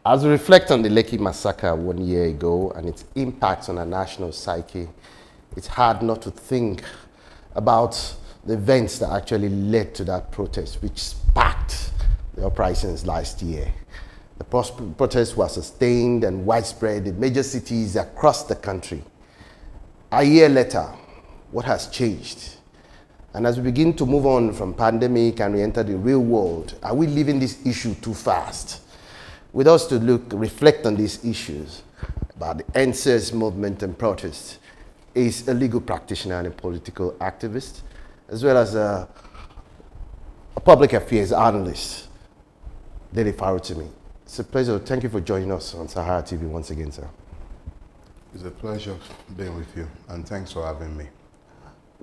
As we reflect on the Lekki massacre 1 year ago and its impact on our national psyche, it's hard not to think about the events that actually led to that protest, which sparked the uprisings last year. The protests were sustained and widespread in major cities across the country. A year later, what has changed? And as we begin to move on from pandemic and we enter the real world, are we leaving this issue too fast? With us to reflect on these issues about the ENDSARS movement and protest is a legal practitioner and a political activist, as well as a public affairs analyst, Dele Farotimi. It's a pleasure. Thank you for joining us on SaharaTV once again, sir. It's a pleasure being with you, and thanks for having me.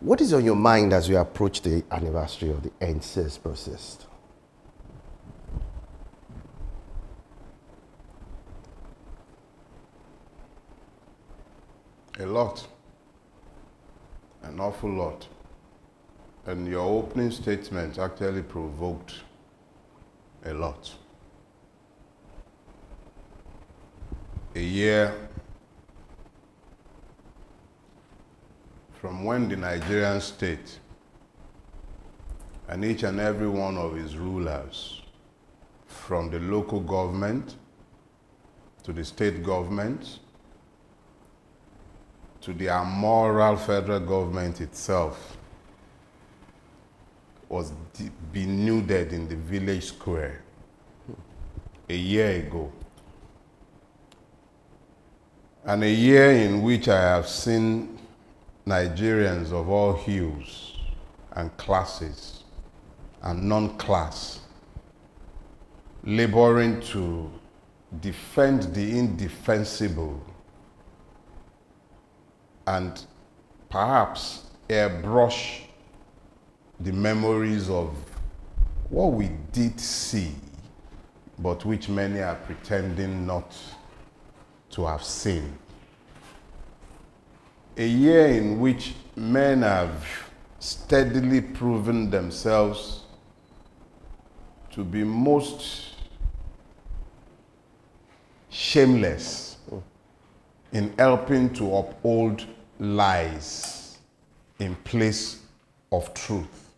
What is on your mind as we approach the anniversary of the ENDSARS process? A lot. An awful lot. And your opening statement actually provoked a lot. A year from when the Nigerian state and each and every one of its rulers, from the local government to the state government to the amoral federal government itself, was denuded in the village square a year ago. And a year in which I have seen Nigerians of all hues and classes and non-class laboring to defend the indefensible and perhaps airbrush the memories of what we did see, but which many are pretending not to have seen. A year in which men have steadily proven themselves to be most shameless in helping to uphold lies in place of truth.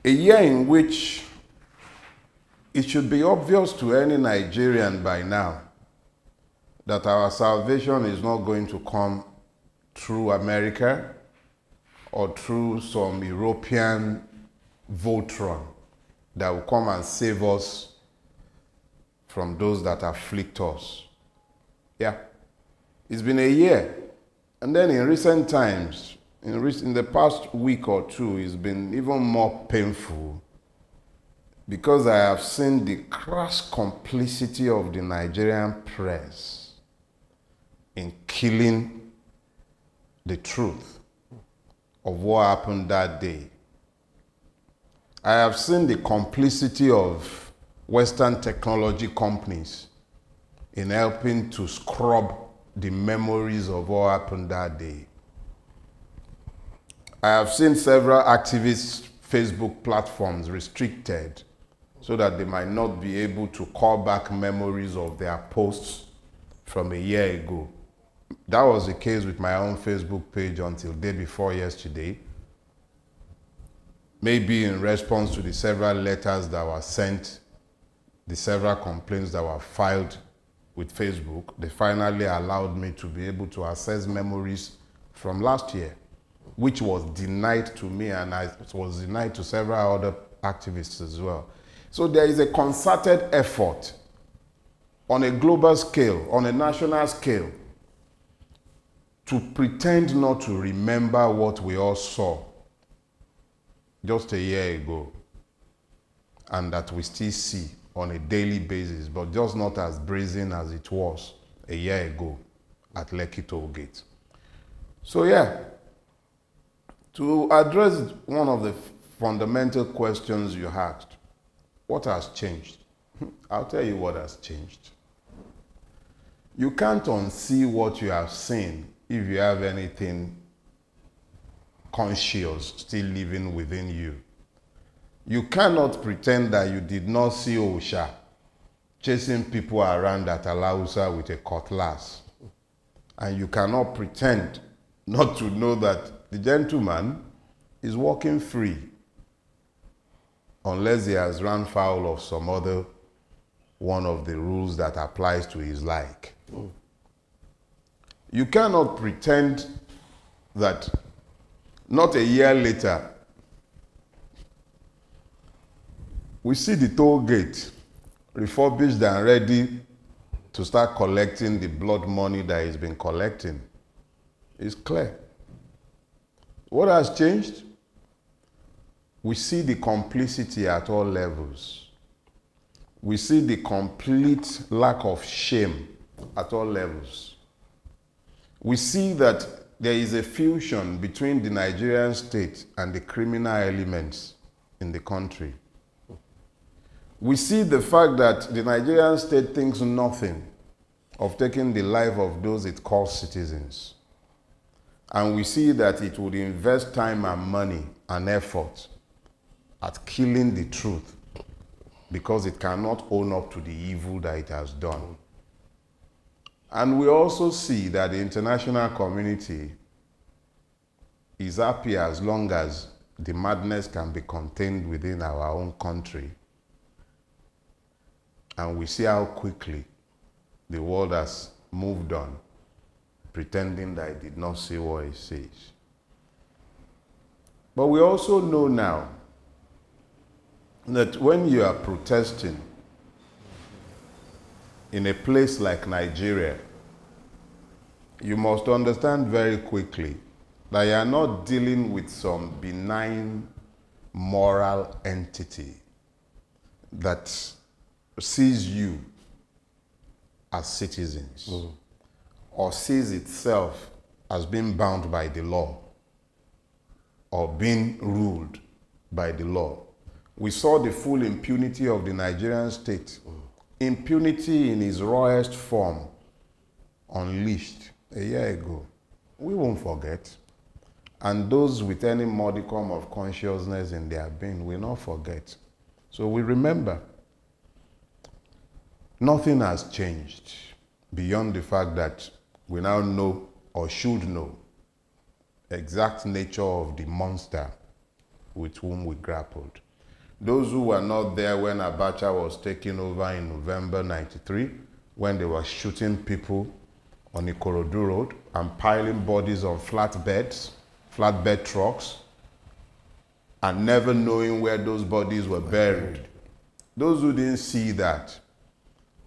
A year in which it should be obvious to any Nigerian by now that our salvation is not going to come through America or through some European Voltron that will come and save us from those that afflict us. Yeah, it's been a year. And then in recent times, in the past week or two, it's been even more painful because I have seen the crass complicity of the Nigerian press in killing the truth of what happened that day. I have seen the complicity of Western technology companies in helping to scrub the memories of what happened that day. I have seen several activists' Facebook platforms restricted so that they might not be able to call back memories of their posts from a year ago. That was the case with my own Facebook page until day before yesterday. Maybe in response to the several letters that were sent, the several complaints that were filed with Facebook, they finally allowed me to be able to access memories from last year, which was denied to me, and it was denied to several other activists as well. So there is a concerted effort on a global scale, on a national scale, to pretend not to remember what we all saw just a year ago, and that we still see on a daily basis, but just not as brazen as it was a year ago at LekkiToll Gate. So yeah, to address one of the fundamental questions you asked, what has changed? I'll tell you what has changed. You can't unsee what you have seen if you have anything conscious still living within you. You cannot pretend that you did not see Osha chasing people around at Alausa with a cutlass. And you cannot pretend not to know that the gentleman is walking free unless he has run foul of some other one of the rules that applies to his like. You cannot pretend that not a year later, we see the toll gate refurbished and ready to start collecting the blood money that he's been collecting. It's clear. What has changed? We see the complicity at all levels. We see the complete lack of shame at all levels. We see that there is a fusion between the Nigerian state and the criminal elements in the country. We see the fact that the Nigerian state thinks nothing of taking the life of those it calls citizens. And we see that it would invest time and money and effort at killing the truth because it cannot own up to the evil that it has done. And we also see that the international community is happy as long as the madness can be contained within our own country. And we see how quickly the world has moved on, pretending that it did not see what it sees. But we also know now that when you are protesting in a place like Nigeria, you must understand very quickly that you are not dealing with some benign moral entity that sees you as citizens or sees itself as being bound by the law or being ruled by the law. We saw the full impunity of the Nigerian state, impunity in its rawest form, unleashed a year ago. We won't forget. And those with any modicum of consciousness in their being will not forget. So we remember. Nothing has changed beyond the fact that we now know or should know the exact nature of the monster with whom we grappled. Those who were not there when Abacha was taken over in November '93, when they were shooting people on Ikorodu Road and piling bodies on flatbed trucks, and never knowing where those bodies were buried. Those who didn't see that,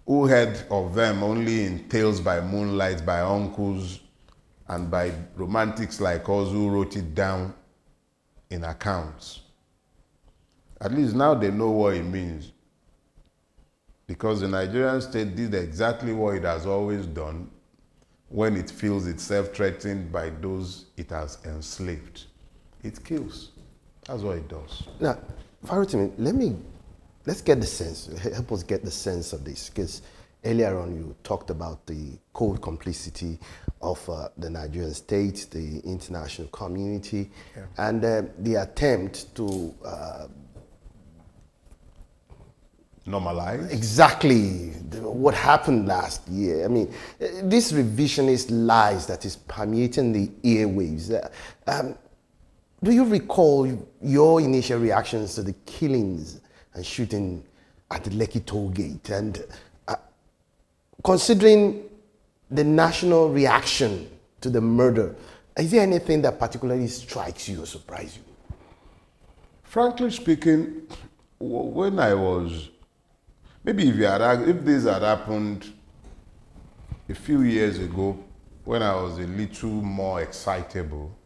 who heard of them only in tales by moonlight, by uncles, and by romantics like us who wrote it down in accounts. At least now they know what it means. Because the Nigerian state did exactly what it has always done when it feels itself threatened by those it has enslaved. It kills. That's what it does. Now, Farotimi, let's get the sense, help us get the sense of this, because earlier on you talked about the cold complicity of the Nigerian state, the international community, and the attempt to normalize? Exactly what happened last year. I mean, this revisionist lies that is permeating the airwaves. Do you recall your initial reactions to the killings and shooting at the LekkiToll Gate? And considering the national reaction to the murder, is there anything that particularly strikes you or surprises you? Frankly speaking, when I was, maybe if this had happened a few years ago, when I was a little more excitable,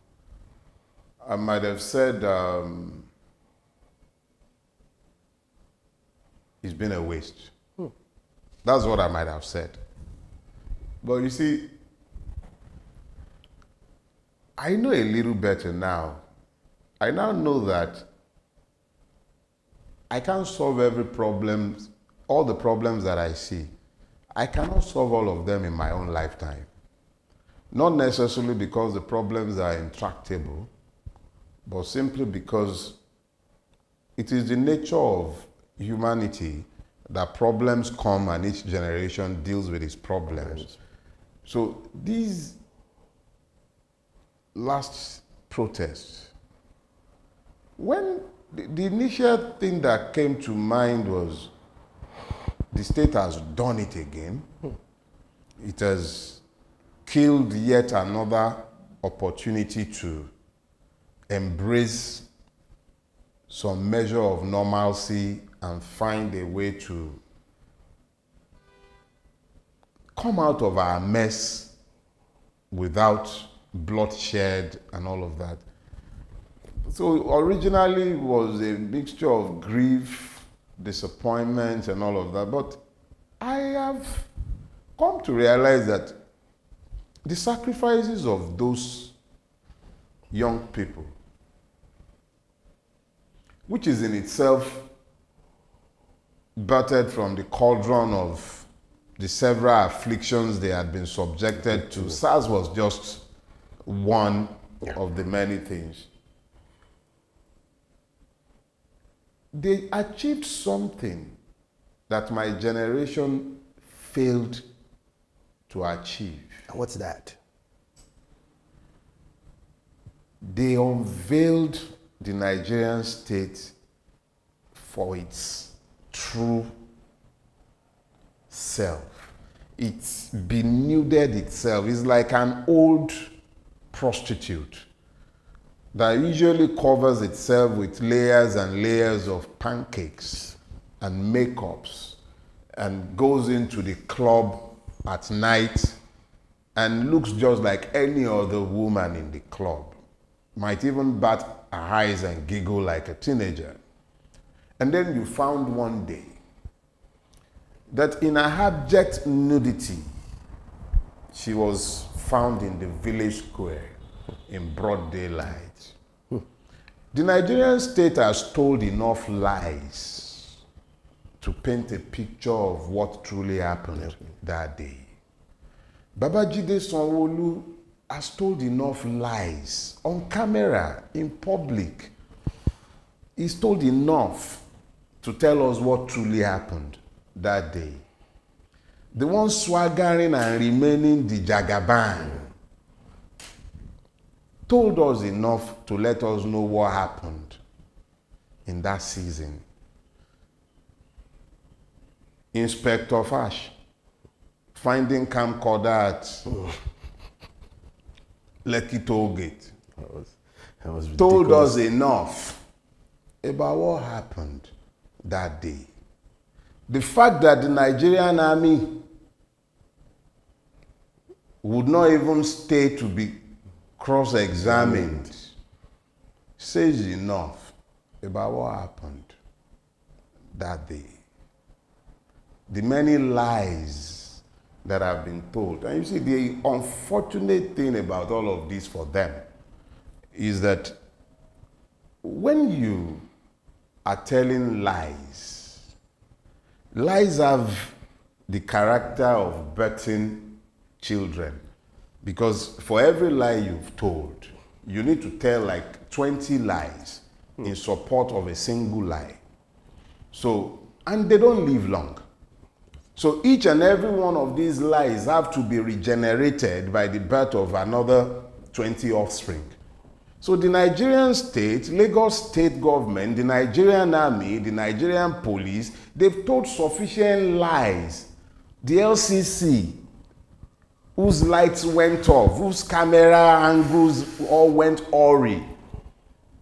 I might have said, it's been a waste. That's what I might have said. But you see, I know a little better now. I now know that I can't solve every problem, all the problems that I see. I cannot solve all of them in my own lifetime. Not necessarily because the problems are intractable, but simply because it is the nature of humanity that problems come and each generation deals with its problems. So these last protests, when the initial thing that came to mind was the state has done it again. It has killed yet another opportunity to embrace some measure of normalcy and find a way to come out of our mess without bloodshed and all of that. So originally it was a mixture of grief, disappointment and all of that, but I have come to realize that the sacrifices of those young people, which is in itself battered from the cauldron of the several afflictions they had been subjected to. SARS was just one of the many things. They achieved something that my generation failed to achieve. What's that? They unveiled the Nigerian state for its true self. It's denuded itself. It's like an old prostitute that usually covers itself with layers and layers of pancakes and makeups and goes into the club at night and looks just like any other woman in the club. Might even bat her eyes and giggle like a teenager. And then you found one day that in her abject nudity, she was found in the village square in broad daylight. The Nigerian state has told enough lies to paint a picture of what truly happened that day. Babajide Sanwo-Olu has told enough lies on camera, in public. He's told enough to tell us what truly happened that day. The one swaggering and remaining the Jagaban told us enough to let us know what happened in that season. Inspector Fash, finding camcorder at LekkiToll Gate, that was told us enough about what happened that day. The fact that the Nigerian army would not even stay to be cross-examined says enough about what happened that day. The many lies that have been told. And you see, the unfortunate thing about all of this for them is that when you are telling lies, lies have the character of birthing children. Because for every lie you've told, you need to tell like 20 lies in support of a single lie. So, and they don't live long. So each and every one of these lies have to be regenerated by the birth of another 20 offspring. So the Nigerian state, Lagos state government, the Nigerian army, the Nigerian police, they've told sufficient lies. The LCC, whose lights went off, whose camera angles all went awry.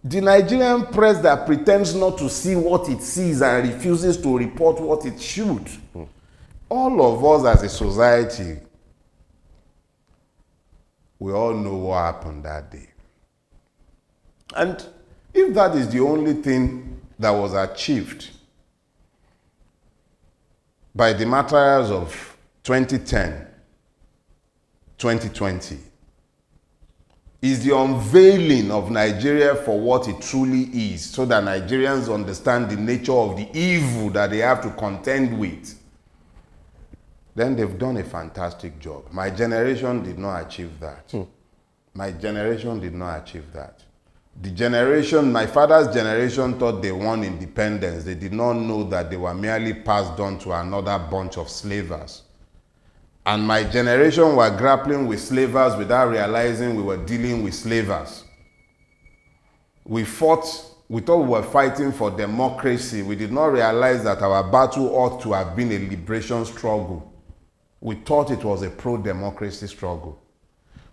The Nigerian press that pretends not to see what it sees and refuses to report what it should. All of us as a society, we all know what happened that day. And if that is the only thing that was achieved by the materials of 2010, 2020, is the unveiling of Nigeria for what it truly is, so that Nigerians understand the nature of the evil that they have to contend with, then they've done a fantastic job. My generation did not achieve that. My generation did not achieve that. The generation, my father's generation, thought they won independence. They did not know that they were merely passed on to another bunch of slavers. And my generation were grappling with slavers without realizing we were dealing with slavers. We thought we were fighting for democracy. We did not realize that our battle ought to have been a liberation struggle. We thought it was a pro-democracy struggle.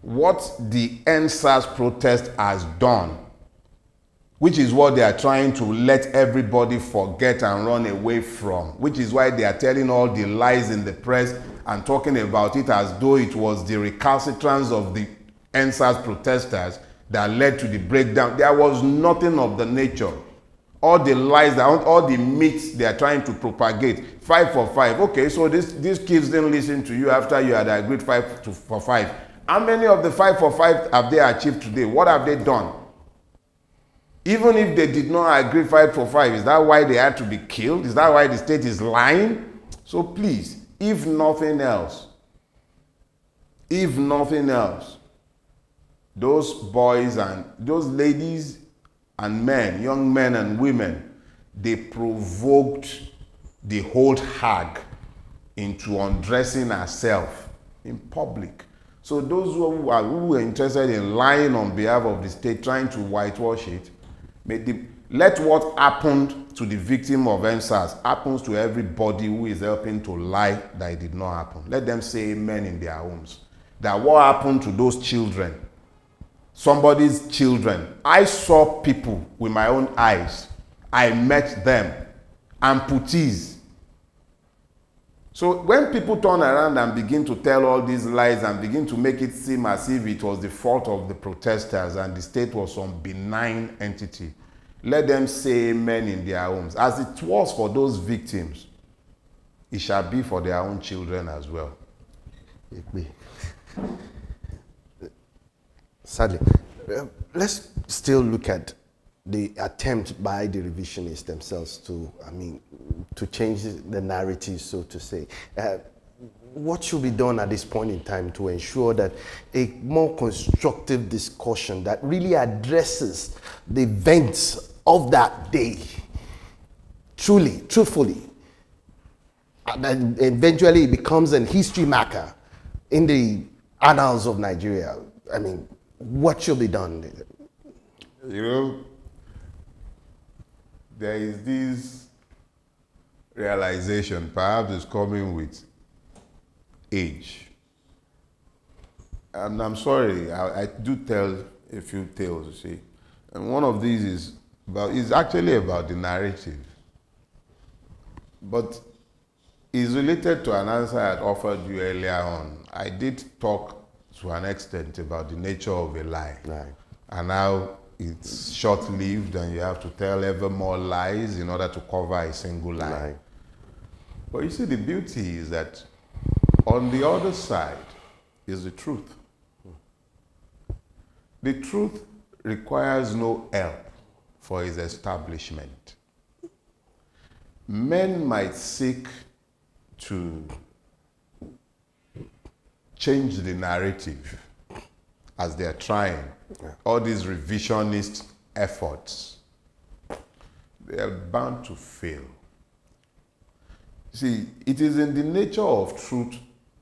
What the ENDSARS protest has done, which is what they are trying to let everybody forget and run away from, which is why they are telling all the lies in the press and talking about it as though it was the recalcitrance of the ENDSARS protesters that led to the breakdown. There was nothing of the nature. All the lies, all the myths they are trying to propagate. 5 for 5. Okay, so these kids didn't listen to you after you had agreed 5 for 5. How many of the 5 for 5 have they achieved today? What have they done? Even if they did not agree 5 for 5, is that why they had to be killed? Is that why the state is lying? So please, if nothing else, those boys and those ladies and men, young men and women, they provoked the whole hag into undressing herself in public. So those who were interested in lying on behalf of the state, trying to whitewash it, let what happened to the victim of ENDSARS happens to everybody who is helping to lie that it did not happen. Let them say amen in their homes. That what happened to those children, somebody's children. I saw people with my own eyes. I met them, amputees. So when people turn around and begin to tell all these lies and begin to make it seem as if it was the fault of the protesters and the state was some benign entity, let them say amen in their homes. As it was for those victims, it shall be for their own children as well. Sadly, let's still look at the attempt by the revisionists themselves to change the narrative, so to say. What should be done at this point in time to ensure that a more constructive discussion that really addresses the events of that day, truthfully, and eventually it becomes an history marker in the annals of Nigeria? I mean, what should be done? You know, there is this realization, perhaps it's coming with age. And I'm sorry, I do tell a few tales, you see. And one of these is actually about the narrative. But it's related to an answer I had offered you earlier on. I did talk to an extent about the nature of a lie. Right. And how it's short-lived and you have to tell ever more lies in order to cover a single lie. But you see, the beauty is that on the other side is the truth. The truth requires no help for its establishment. Men might seek to change the narrative as they are trying. All these revisionist efforts, they are bound to fail. See, it is in the nature of truth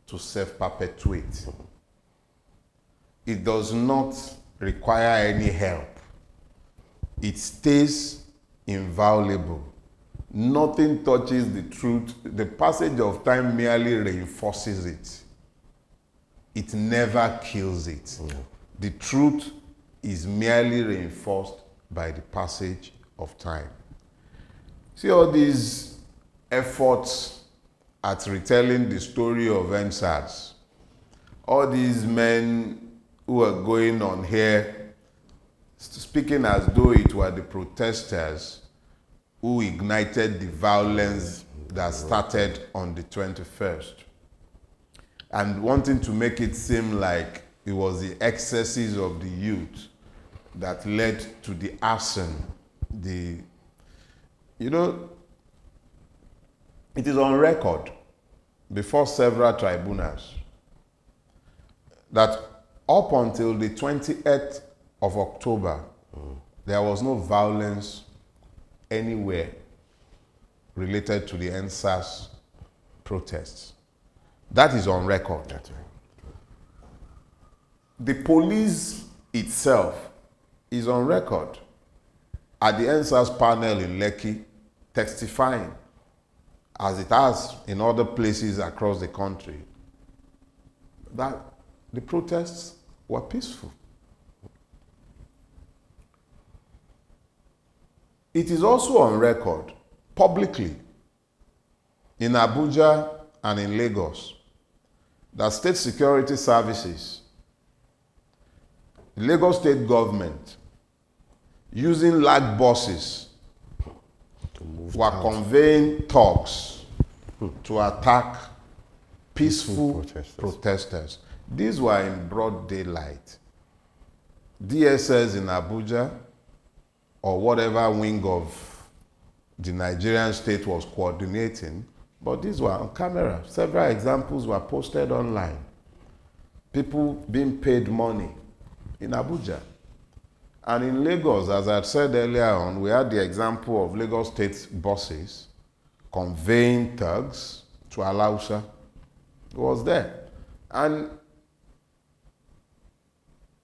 to self-perpetuate. It does not require any help. It stays inviolable. Nothing touches the truth. The passage of time merely reinforces it. It never kills it. The truth is merely reinforced by the passage of time. See all these efforts at retelling the story of ENDSARS. All these men who are going on here speaking as though it were the protesters who ignited the violence that started on the 21st. And wanting to make it seem like it was the excesses of the youth that led to the arson. You know, it is on record before several tribunals that up until the 28th of October, there was no violence anywhere related to the ENDSARS protests. That is on record. That's right. The police itself is on record at the ENDSARS panel in Lekki, testifying, as it has in other places across the country, that the protests were peaceful. It is also on record publicly in Abuja and in Lagos that state security services, the Lagos state government, using large buses, were conveying thugs to attack peaceful protesters. These were in broad daylight. DSS in Abuja, or whatever wing of the Nigerian state was coordinating, but these were on camera. Several examples were posted online. People being paid money in Abuja. And in Lagos, as I said earlier on, we had the example of Lagos state buses conveying thugs to Alausa. It was there. And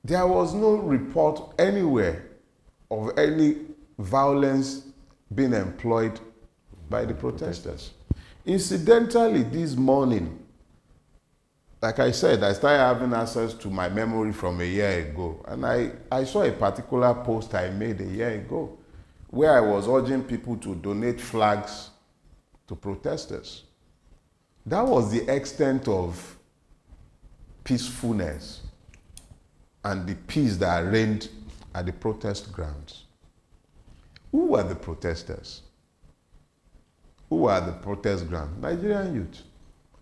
there was no report anywhere of any violence being employed by the protesters. Incidentally, this morning, like I said, I started having access to my memory from a year ago. And I saw a particular post I made a year ago where I was urging people to donate flags to protesters. That was the extent of peacefulness and the peace that reigned at the protest grounds. Who were the protesters? Who were the protest grounds? Nigerian youth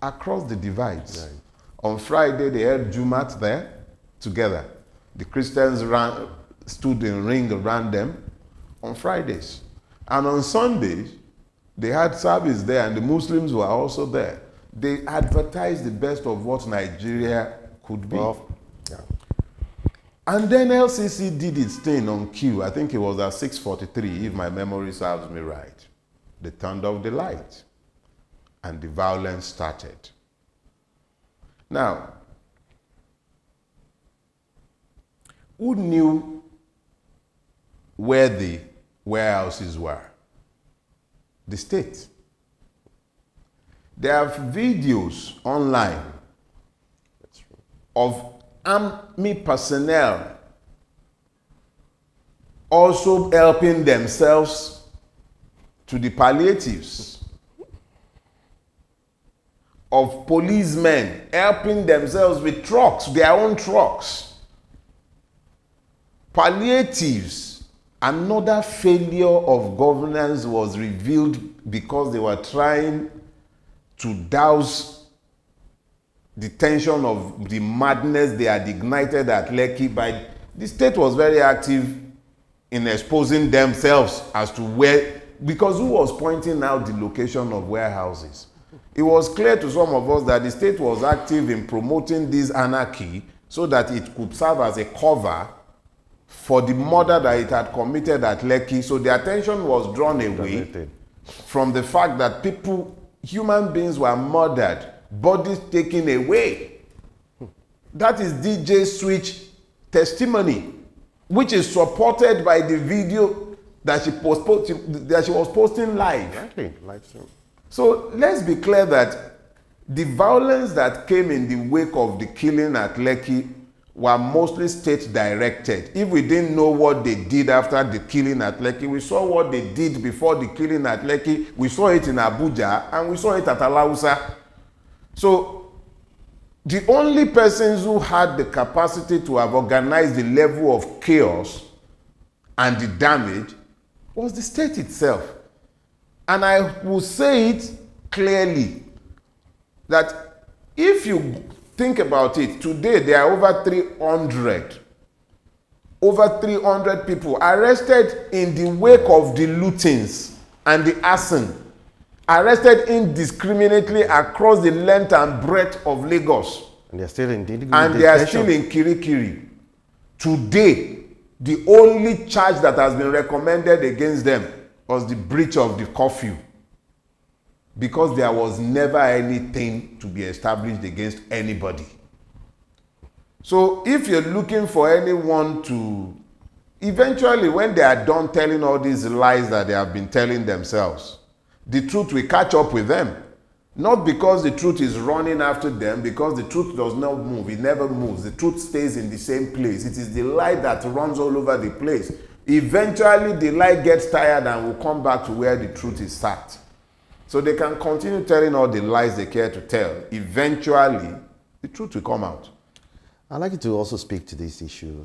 across the divides. Right. On Friday, they held Jumat there together. The Christians stood in ring around them on Fridays. And on Sundays, they had service there, and the Muslims were also there. They advertised the best of what Nigeria could be. Well, yeah. And then LCC did its thing on cue. I think it was at 6:43, if my memory serves me right. They turned off the light, and the violence started. Now, who knew where the warehouses were? The state. There are videos online of army personnel also helping themselves to the palliatives, of policemen helping themselves with trucks, their own trucks. Palliatives. Another failure of governance was revealed because they were trying to douse the tension of the madness they had ignited at Lekki. By the state was very active in exposing themselves as to where, because who was pointing out the location of warehouses? It was clear to some of us that the state was active in promoting this anarchy so that it could serve as a cover for the murder that it had committed at Lekki. So the attention was drawn away from the fact that people, human beings were murdered, bodies taken away. That is DJ Switch testimony, which is supported by the video that she was posting live. Exactly, live stream. So let's be clear that the violence that came in the wake of the killing at Lekki were mostly state-directed. If we didn't know what they did after the killing at Lekki, we saw what they did before the killing at Lekki. We saw it in Abuja, and we saw it at Alausa. So the only persons who had the capacity to have organized the level of chaos and the damage was the state itself. And I will say it clearly that if you think about it, today there are over 300 people arrested in the wake of the lootings and the arson, arrested indiscriminately across the length and breadth of Lagos. And they are still in detention. And they are still in Kirikiri. Today, The only charge that has been recommended against them was the breach of the curfew, because there was never anything to be established against anybody. So if you're looking for anyone to, eventually when they are done telling all these lies that they have been telling themselves, the truth will catch up with them. Not because the truth is running after them, because the truth does not move. It never moves. The truth stays in the same place. It is the lie that runs all over the place. Eventually, the lie gets tired and will come back to where the truth is sat. So they can continue telling all the lies they care to tell. Eventually, the truth will come out. I'd like you to also speak to this issue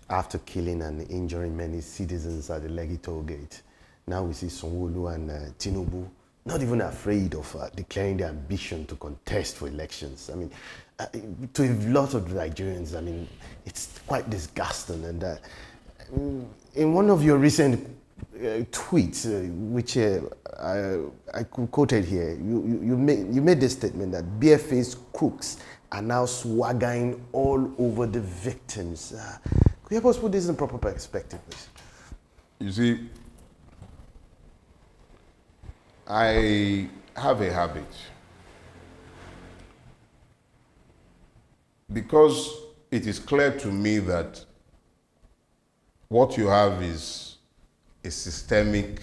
after killing and injuring many citizens at the LekkiToll Gate. Now we see Sanwo-Olu and Tinubu not even afraid of declaring their ambition to contest for elections. I mean, to a lot of Nigerians, I mean, it's quite disgusting. And in one of your recent tweets, which I quoted here, you made this statement that barefaced crooks are now swaggering all over the victims. Could you help us put this in proper perspective, please? You see, I have a habit, because it is clear to me that what you have is a systemic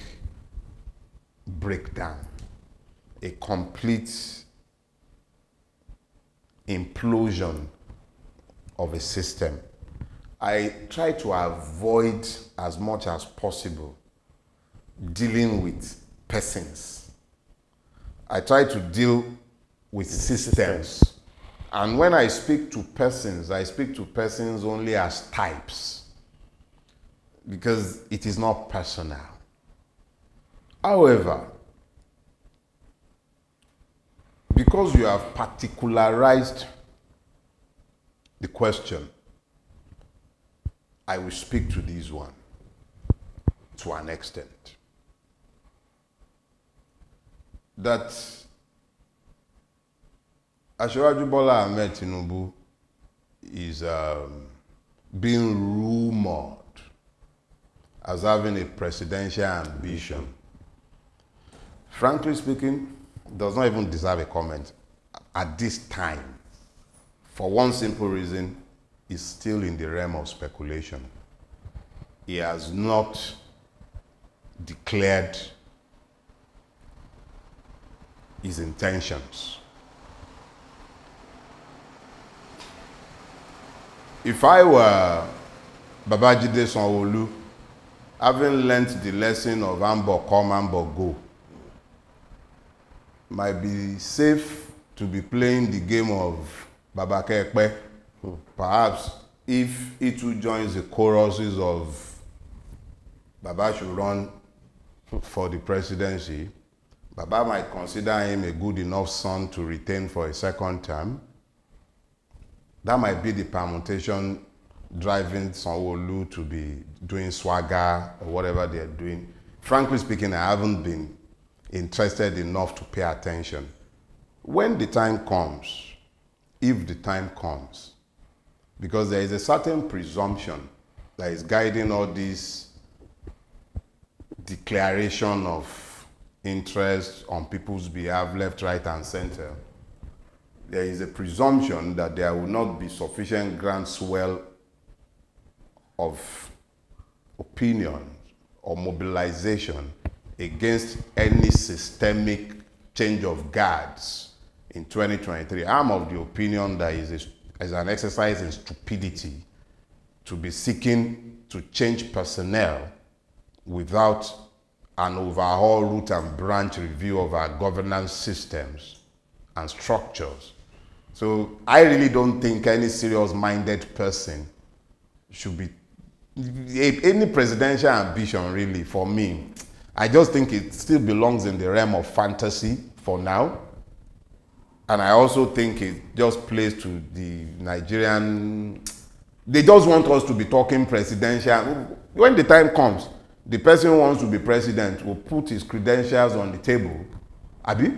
breakdown, a complete implosion of a system. I try to avoid as much as possible dealing with persons. I try to deal with systems. And when I speak to persons, I speak to persons only as types, because it is not personal. However, because you have particularized the question, I will speak to this one to an extent. That Asiwaju Bola Ahmed Tinubu is being rumored as having a presidential ambition. Frankly speaking, does not even deserve a comment at this time, for one simple reason: is still in the realm of speculation. He has not declared his intentions. If I were Babajide Sanwo-Olu, having learnt the lesson of Ambo come, Ambo go, might be safe to be playing the game of Babake Ekpe. Perhaps if he too joins the choruses of Baba should run for the presidency, Baba might consider him a good enough son to retain for a second term. That might be the permutation driving Sanwo-Olu to be doing swagger or whatever they're doing. Frankly speaking, I haven't been interested enough to pay attention. When the time comes, if the time comes, because there is a certain presumption that is guiding all this declaration of interest on people's behalf, left, right, and center. There is a presumption that there will not be sufficient groundswell of opinion or mobilization against any systemic change of guards in 2023. I'm of the opinion that is an exercise in stupidity to be seeking to change personnel without an overall root and branch review of our governance systems and structures. So I really don't think any serious-minded person should be, any presidential ambition really, for me, I just think it still belongs in the realm of fantasy for now. And I also think it just plays to the Nigerian, they just want us to be talking presidential. When the time comes, the person who wants to be president will put his credentials on the table, Abi,